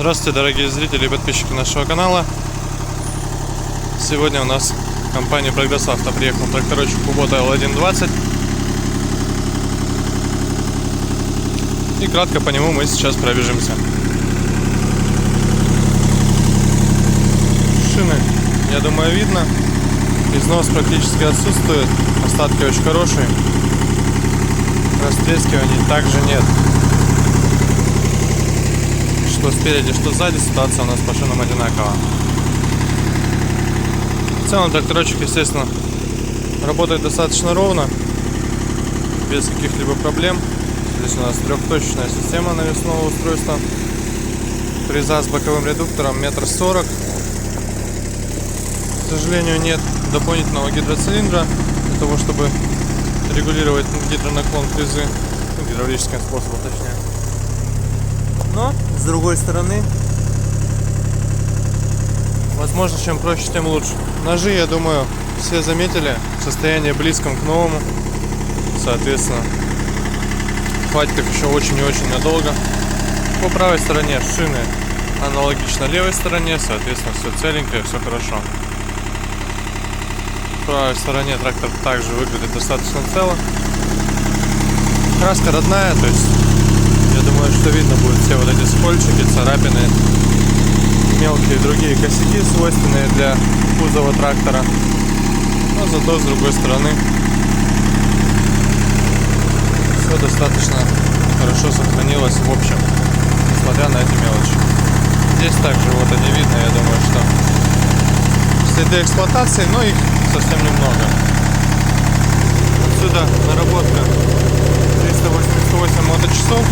Здравствуйте, дорогие зрители и подписчики нашего канала. Сегодня у нас в компании Прогресс Авто приехал тракторочек Kubota L120. И кратко по нему мы сейчас пробежимся. Шины, я думаю, видно. Износ практически отсутствует. Остатки очень хорошие. Растрескиваний также нет. Что спереди, что сзади, ситуация у нас по шинам одинакова. В целом тракторочек, естественно, работает достаточно ровно, без каких-либо проблем. Здесь у нас трехточечная система навесного устройства. Фреза с боковым редуктором 1,40 м. К сожалению, нет дополнительного гидроцилиндра для того, чтобы регулировать гидронаклон фрезы, гидравлическим способом точнее. Но, с другой стороны, возможно, чем проще, тем лучше. Ножи, я думаю, все заметили, состояние близком к новому. Соответственно, хватит их еще очень и очень надолго. По правой стороне шины аналогично левой стороне, соответственно, все целенькое, все хорошо. По правой стороне трактор также выглядит достаточно цело. Краска родная, то есть я думаю, что видно будет все вот эти скольчики, царапины, мелкие другие косяки, свойственные для кузова трактора. Но зато с другой стороны все достаточно хорошо сохранилось в общем, несмотря на эти мелочи. Здесь также вот они видно, я думаю, что следы эксплуатации, но их совсем немного. Отсюда наработка 388 моточасов.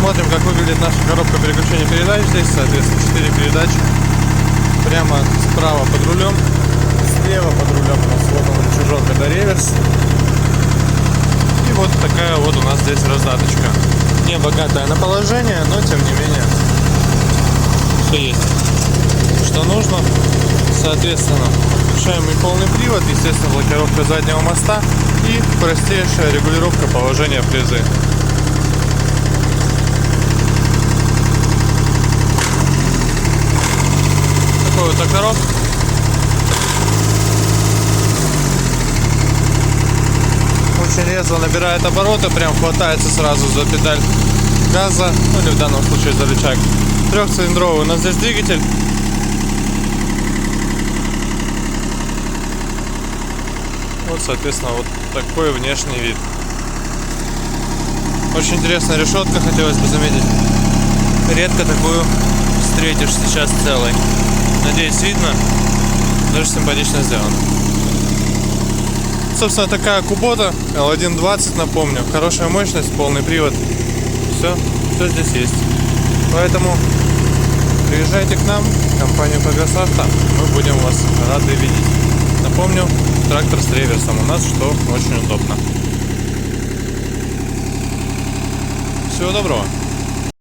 Смотрим, как выглядит наша коробка переключения передач. Здесь, соответственно, 4 передачи. Прямо справа под рулем, слева под рулем у нас вот он рычажок, это реверс. И вот такая вот у нас здесь раздаточка. Не богатая на положение, но тем не менее все есть, что нужно. Соответственно, включаемый полный привод, естественно, блокировка заднего моста и простейшая регулировка положения фрезы. Такой вот тракторок. Очень резво набирает обороты, прям хватается сразу за педаль газа, ну или в данном случае за рычаг. Трехцилиндровый у нас здесь двигатель. Вот, соответственно, вот такой внешний вид. Очень интересная решетка, хотелось бы заметить. Редко такую встретишь сейчас целой. Надеюсь, видно. Даже симпатично сделано. Собственно, такая Kubota L120, напомню. Хорошая мощность, полный привод. Все здесь есть. Поэтому приезжайте к нам, в компанию Прогресс Авто. Мы будем вас рады видеть. Напомню, трактор с реверсом у нас, что очень удобно. Всего доброго.